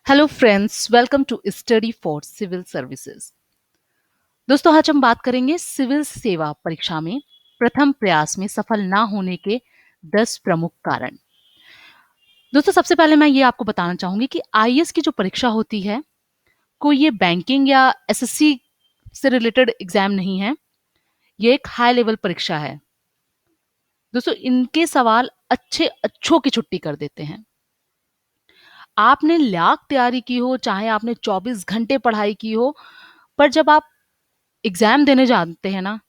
Hello friends, welcome to study for civil services. दोस्तों, आज हम बात करेंगे सिविल सेवा परीक्षा में प्रथम प्रयास में सफल ना होने के 10 प्रमुख कारण। दोस्तों, सबसे पहले मैं ये आपको बताना चाहूंगी कि आईएएस की जो परीक्षा होती है, कोई ये बैंकिंग या एसएससी से रिलेटेड एग्जाम नहीं है। ये एक हाई लेवल परीक्षा है। दोस्तों, इनके सवाल अच्छों की छुट्टी कर देते हैं। आपने लाख तैयारी की हो, चाहे आपने 24 घंटे पढ़ाई की हो, पर जब आप एग्जाम देने जाते हैं ना,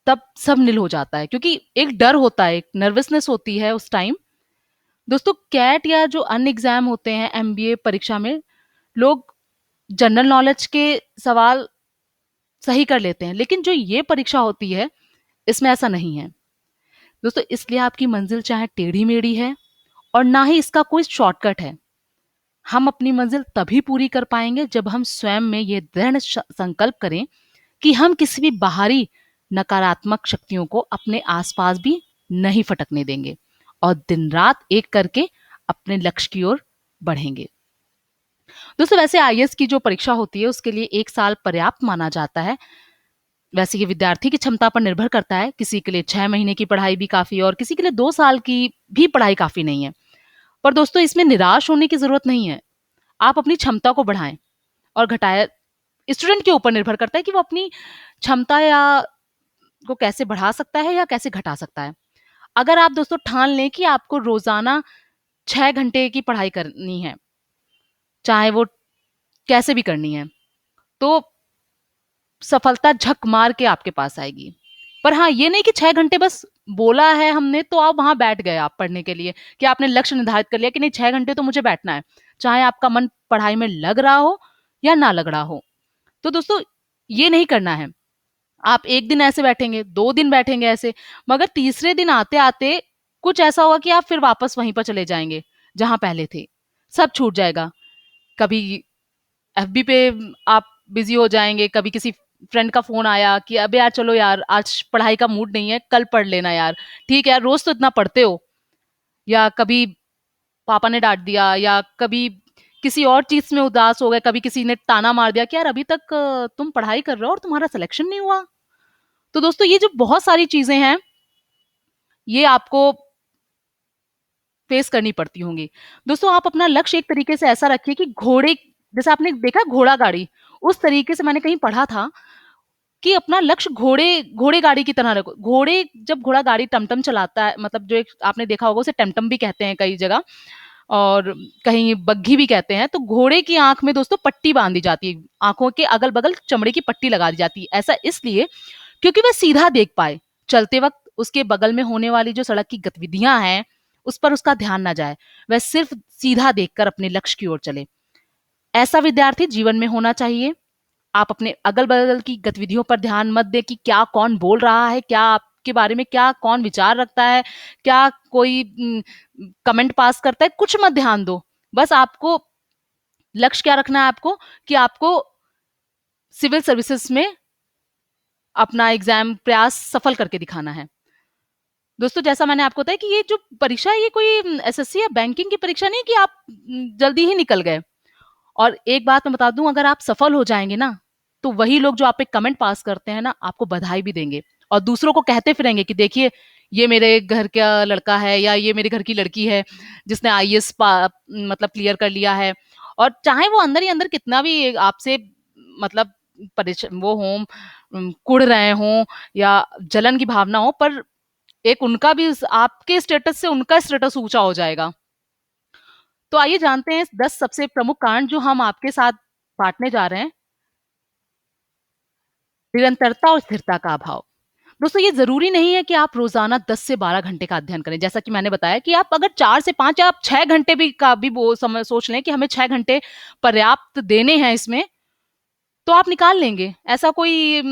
तब सब नील हो जाता है, क्योंकि एक डर होता है, एक नर्वसनेस होती है उस टाइम। दोस्तों, कैट या जो अन्य एग्जाम होते हैं एमबीए परीक्षा में, लोग जनरल नॉलेज के सवाल सही कर लेते हैं, लेकिन जो ये परीक्षा होती है, इसमें ऐसा नहीं है। दोस्तों, इसलिए आपकी मंजिल चाहे टेढ़ी मेढ़ी है और ना ही इसका कोई शॉर्टकट है। हम अपनी मंजिल तभी पूरी कर पाएंगे जब हम स्वयं में ये दृढ़ संकल्प करें कि हम किसी भी बाहरी नकारात्मक शक्तियों को अपने आसपास भी नहीं फटकने देंगे और दिन रात एक करके अपने लक्ष्य की ओर बढ़ेंगे। दोस्तों, वैसे आईएएस की जो परीक्षा होती है उसके लिए 1 साल पर्याप्त माना जाता है। वैसे ये विद्यार्थी की क्षमता पर निर्भर करता है। किसी के लिए 6 महीने की पढ़ाई भी काफी है और किसी के लिए 2 साल की भी पढ़ाई काफी नहीं है। पर दोस्तों, इसमें निराश होने की जरूरत नहीं है। आप अपनी क्षमता को बढ़ाएं और घटाएं। स्टूडेंट के ऊपर निर्भर करता है कि वो अपनी क्षमता या को कैसे बढ़ा सकता है या कैसे घटा सकता है। अगर आप दोस्तों ठान लें कि आपको रोजाना 6 घंटे की पढ़ाई करनी है, चाहे वो कैसे भी करनी है, तो सफलता झक मार के आपके पास आएगी। पर हाँ, ये नहीं कि 6 घंटे बस बोला है हमने तो आप वहां बैठ गए आप पढ़ने के लिए, कि आपने लक्ष्य निर्धारित कर लिया कि नहीं 6 घंटे तो मुझे बैठना है, चाहे आपका मन पढ़ाई में लग रहा हो या ना लग रहा हो। तो दोस्तों, ये नहीं करना है। आप एक दिन ऐसे बैठेंगे, 2 दिन बैठेंगे ऐसे, मगर तीसरे दिन आते आते कुछ ऐसा होगा कि आप फिर वापस वहीं पर चले जाएंगे जहां पहले थे। सब छूट जाएगा। कभी एफबी पे आप बिजी हो जाएंगे, कभी किसी फ्रेंड का फोन आया कि अबे यार चलो यार, आज पढ़ाई का मूड नहीं है, कल पढ़ लेना यार। ठीक है यार, रोज तो इतना पढ़ते हो। या कभी पापा ने डांट दिया, या कभी किसी और चीज में उदास हो गए, कभी किसी ने ताना मार दिया कि यार अभी तक तुम पढ़ाई कर रहे हो और तुम्हारा सिलेक्शन नहीं हुआ। तो दोस्तों, ये जो बहुत सारी चीजें हैं, ये आपको फेस करनी पड़ती होंगी। दोस्तों, आप अपना लक्ष्य एक तरीके से ऐसा रखिए कि घोड़े, जैसे आपने देखा घोड़ा गाड़ी, उस तरीके से मैंने कहीं पढ़ा था कि अपना लक्ष्य घोड़े घोड़े गाड़ी की तरह रखो। घोड़े, जब घोड़ा गाड़ी टमटम चलाता है, मतलब जो एक आपने देखा होगा, उसे टमटम भी कहते हैं कई जगह, और कहीं बग्घी भी कहते हैं। तो घोड़े की आंख में दोस्तों पट्टी बांधी जाती है, आंखों के अगल बगल चमड़े की पट्टी लगा दी जाती है। ऐसा इसलिए क्योंकि वह सीधा देख पाए, चलते वक्त उसके बगल में होने वाली जो सड़क की गतिविधियां हैं उस पर उसका ध्यान ना जाए, वह सिर्फ सीधा देखकर अपने लक्ष्य की ओर चले। ऐसा विद्यार्थी जीवन में होना चाहिए। आप अपने अगल बगल की गतिविधियों पर ध्यान मत दें कि क्या कौन बोल रहा है, क्या आपके बारे में क्या कौन विचार रखता है, क्या कोई कमेंट पास करता है, कुछ मत ध्यान दो। बस आपको लक्ष्य क्या रखना है, आपको कि आपको सिविल सर्विसेज में अपना एग्जाम प्रयास सफल करके दिखाना है। दोस्तों, जैसा मैंने आपको बताया कि ये जो परीक्षा है, ये कोई एसएससी या बैंकिंग की परीक्षा नहीं कि आप जल्दी ही निकल गए। और एक बात मैं बता दूं, अगर आप सफल हो जाएंगे ना, तो वही लोग जो आप पे कमेंट पास करते हैं ना, आपको बधाई भी देंगे और दूसरों को कहते फिरेंगे कि देखिए, ये मेरे घर का लड़का है या ये मेरे घर की लड़की है जिसने आईएएस मतलब क्लियर कर लिया है। और चाहे वो अंदर ही अंदर कितना भी आपसे मतलब वो हों, कुढ़ रहे हों या जलन की भावना हो, पर एक उनका भी आपके स्टेटस से उनका स्टेटस ऊंचा हो जाएगा। तो आइए जानते हैं 10 सबसे प्रमुख कारण जो हम आपके साथ बांटने जा रहे हैं। निरंतरता और स्थिरता का अभाव। दोस्तों, ये जरूरी नहीं है कि आप रोजाना 10 से 12 घंटे का अध्ययन करें। जैसा कि मैंने बताया कि आप अगर 4 से 5 या आप 6 घंटे भी का भी वो समय सोच लें कि हमें 6 घंटे पर्याप्त देने हैं इसमें, तो आप निकाल लेंगे। ऐसा कोई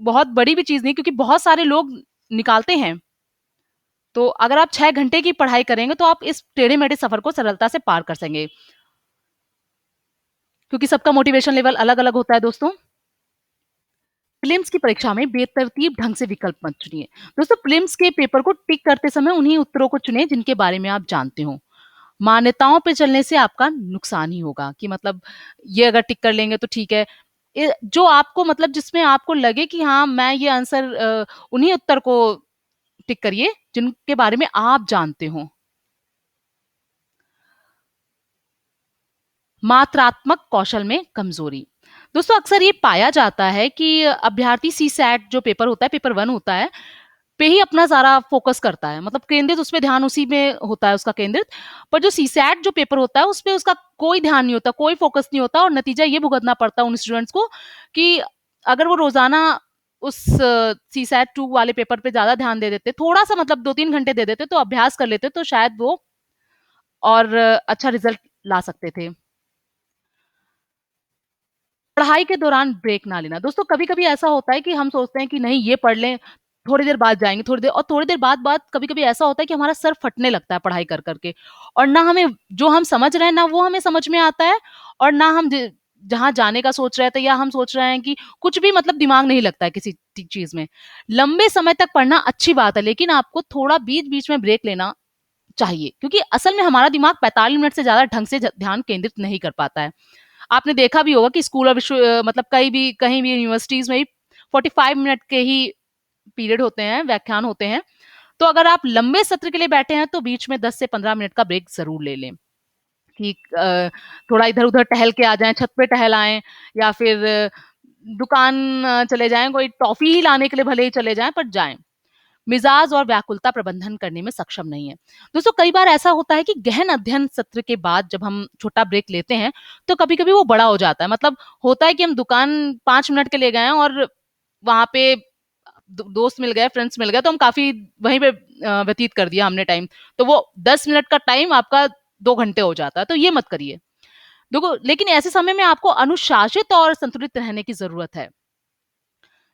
बहुत बड़ी भी चीज नहीं, क्योंकि बहुत सारे लोग निकालते हैं। तो अगर आप 6 घंटे की पढ़ाई करेंगे तो आप इस टेढ़े मेढ़े सफर को सरलता से पार कर सकेंगे, क्योंकि सबका मोटिवेशन लेवल अलग अलग होता है। दोस्तों, प्रीलिम्स की परीक्षा में बेतरतीब ढंग से विकल्प मत चुनिए। दोस्तों, प्रीलिम्स के पेपर को टिक करते समय उन्हीं उत्तरों को चुनें जिनके बारे में आप जानते हो। मान्यताओं पे चलने से आपका नुकसान ही होगा कि मतलब ये अगर टिक कर लेंगे तो ठीक है। जो आपको मतलब जिसमें आपको लगे कि हाँ मैं ये आंसर उन्हीं उत्तर को टिक करिए जिनके बारे में आप जानते हो। मात्रात्मक कौशल में कमजोरी। दोस्तों अक्सर ये पाया जाता है कि अभ्यर्थी सीसैट जो पेपर होता है, पेपर वन होता है, पे ही अपना सारा फोकस करता है, मतलब केंद्रित उस पे ध्यान उसी में होता है उसका केंद्रित। पर जो सीसैट जो पेपर होता है उस पे उसका कोई ध्यान नहीं होता, कोई फोकस नहीं होता और नतीजा ये भुगतना पड़ता है उन स्टूडेंट्स को कि अगर वो रोजाना उस सीसैट 2 वाले पेपर पे ज्यादा ध्यान दे देते, थोड़ा सा मतलब 2-3 घंटे दे देते तो अभ्यास कर लेते तो शायद वो और अच्छा रिजल्ट ला सकते थे। पढ़ाई के दौरान ब्रेक ना लेना। दोस्तों कभी-कभी ऐसा होता है कि हम सोचते हैं कि नहीं ये पढ़ लें, थोड़ी देर बाद जाएँगे, थोड़ी देर और थोड़ी देर बाद कभी-कभी ऐसा होता है कि हमारा सर फटने लगता है पढ़ाई कर के और ना हमें जो हम समझ रहे हैं ना वो हमें समझ में आता है और ना हम ज जहाँ जाने का सोच रहे थे या हम सोच रहे हैं कि कुछ भी मतलब दिमाग नहीं लगता है किसी चीज़ में। लंबे समय तक पढ़ना अच्छी बात है, लेकिन आपको थोड़ा बीच-बीच में ब्रेक लेना चाहिए क्योंकि असल में हमारा दिमाग 45 मिनट से ज़्यादा ढंग से ध्यान केंद्रित नहीं कर पाता है। आपने देखा भी होगा कि स्कूल और मतलब कहीं भी यूनिवर्सिटीज़ में ही 45 मिनट के ही पीरियड होते हैं, व्याख्यान होते हैं। तो अगर आप लंबे सत्र के लिए बैठे हैं तो बीच में 10 से 15 मिनट का ब्रेक ज़रूर ले लें कि थोड़ा इधर-उधर टहल के आ जाएँ, छत पे टहल आएँ या फिर दुकान चले जाएँ, कोई टॉफ़ी ही लाने के लिए भले ही चले जाएँ पर जाएँ। मिजाज और व्याकुलता प्रबंधन करने में सक्षम नहीं है। दोस्तों कई बार ऐसा होता है कि गहन अध्ययन सत्र के बाद जब हम छोटा ब्रेक लेते हैं, तो कभी-कभी वो बड़ा हो जाता है। मतलब होता है कि हम दुकान 5 मिनट के लिए गए हैं और वहाँ पे दोस्त मिल गए, फ्रेंड्स मिल गए तो हम काफ़ी वहीं पे व्यतीत कर दिया हमने टाइम। तो वो 10 मिनट का टाइम आपका 2 घंटे हो जाता है, तो ये मत करिए। देखो लेकिन ऐसे समय में आपको अनुशासित और संतुलित रहने की ज़रूरत है।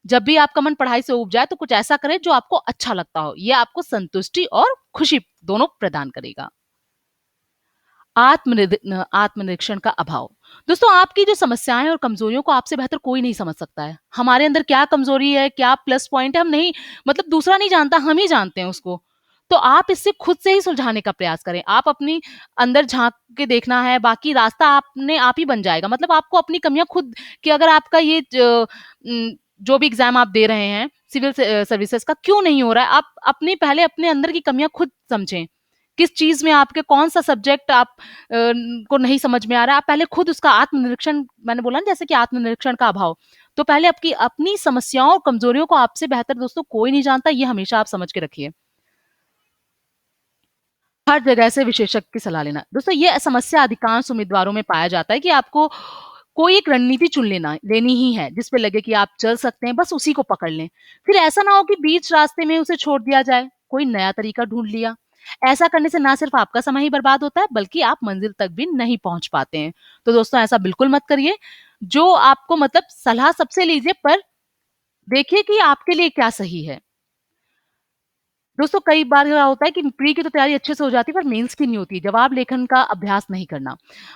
जब भी आपका मन पढ़ाई से ऊब जाए तो कुछ ऐसा करें जो आपको अच्छा लगता हो। ये आपको संतुष्टि और खुशी दोनों प्रदान करेगा। आत्मनिरीक्षण का अभाव। दोस्तों आपकी जो समस्याएँ और कमज़ोरियों को आपसे बेहतर कोई नहीं समझ सकता है। हमारे अंदर क्या कमज़ोरी है, क्या प्लस पॉइंट है हम नहीं मतलब दूसरा नहीं जानता, हम ही जानते हैं उसको। तो आप इसे खुद से ही सुलझाने का प्रयास करें। आप अपनी अंदर झाँक के देखना है, बाकी रास्ता आपने आप ही बन जाएगा। मतलब आपको अपनी कमियाँ खुद कि अगर आपका ये जो भी एग्ज़ाम आप दे रहे हैं, सिविल सर्विसेज़ का क्यों नहीं हो रहा है, आप अपनी पहले अपने अंदर की कमियाँ खुद समझें। किस चीज़ में आपके कौन-सा सब्जेक्ट को नहीं समझ में आ रहा है, आप पहले खुद उसका आत्मनिरीक्षण मैंने बोला ना जैसे कि आत्मनिरीक्षण का अभाव। तो पहले आपकी अपनी समस्याओं और कमज़ोरियों को आपसे बेहतर दोस्तों कोई नहीं जानता, ये हमेशा आप समझ के रखिए। हर जगह से विशेषज्ञ की सलाह लेना। दोस्तों ये समस्या अधिकांश उम्मीदवारों में पाया जाता है कि आपको कोई एक रणनीति चुन लेनी ही है, जिस पे लगे कि आप चल सकते हैं, बस उसी को पकड़ लें। फिर ऐसा ना हो कि बीच रास्ते में उसे छोड़ दिया जाए, कोई नया तरीका ढूँढ लिया। ऐसा करने से ना सिर्फ आपका समय ही बर्बाद होता है, बल्कि आप मंज़िल तक भी नहीं पहुँच पाते हैं। तो दोस्तों ऐसा बिल्कुल मत करिए। जो आपको मतलब सलाह सबसे लीजिए पर देखिए कि आपके लिए क्या सही है। दोस्तों कई बार क्या होता है कि प्री की तो तैयारी अच्छे से हो जाती है पर मेंस की नहीं होती, जवाब लेखन का अभ्यास नहीं करना।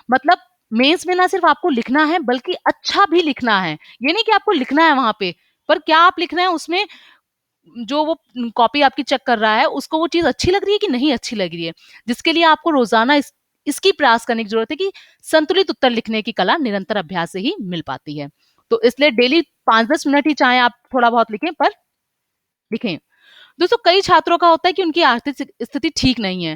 मतलब मेंस में ना सिर्फ आपको लिखना है बल्कि अच्छा भी लिखना है। ये नहीं कि आपको लिखना है वहाँ पे, पर क्या आप लिख रहे हैं उसमें जो वो कॉपी आपकी चेक कर रहा है उसको वो चीज़ अच्छी लग रही है कि नहीं अच्छी लग रही है। जिसके लिए आपको रोज़ाना इसकी प्रयास करने की ज़रूरत है कि संतुलित उत्तर लिखने की कला निरंतर अभ्यास से ही मिल पाती है। तो इसलिए डेली 5-10 मिनट ही चाहे आप थोड़ा बहुत लिखें पर लिखें। दोस्तों कई छात्रों का होता है कि उनकी आर्थिक स्थिति ठीक नहीं है।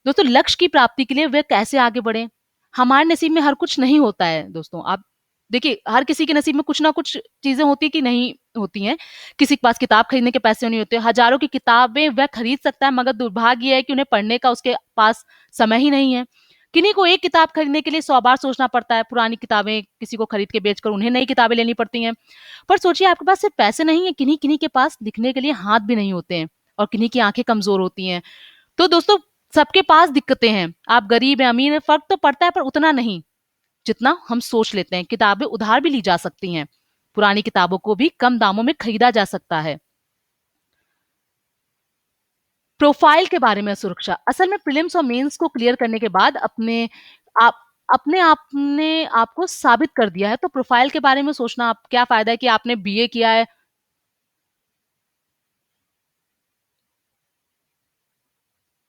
दोस्तों लक्ष्य की प्राप्ति के लिए वे कैसे आगे बढ़ें? हमारे नसीब में हर कुछ नहीं होता है दोस्तों। आप देखिए हर किसी के नसीब में कुछ ना कुछ चीज़ें होती हैं कि नहीं होती हैं। किसी के पास किताब खरीदने के पैसे नहीं होते। हज़ारों की किताबें वह खरीद सकता है मगर दुर्भाग्य ये है कि उन्हें पढ़ने का उसके पास समय ही नहीं है। किन्हीं को एक किताब खरीदने के लिए 100 बार सोचना पड़ता है। पुरानी किताबें किसी को खरीद के बेचकर उन्हें नई किताबें लेनी पड़ती हैं। पर सोचिए आपके पास सिर्फ पैसे नहीं है, किन्हीं-किन्हीं के पास लिखने के लिए हाथ भी नहीं होते हैं और किन्हीं की आँखें कमज़ोर होती हैं। तो दोस्तों सबके पास दिक्कतें हैं। आप गरीब हैं, अमीर हैं, फ़र्क तो पड़ता है पर उतना नहीं, जितना हम सोच लेते हैं। किताबें उधार भी ली जा सकती हैं। पुरानी किताबों को भी कम दामों में खरीदा जा सकता है। प्रोफ़ाइल के बारे में सुरक्षा। असल में प्रीलिम्स और मेंस को क्लियर करने के बाद आप अपने आपने आपको साबित कर दिया है, तो प्रोफ़ाइल के बारे में सोचना आप क्या फ़ायदा है कि आपने बीए किया है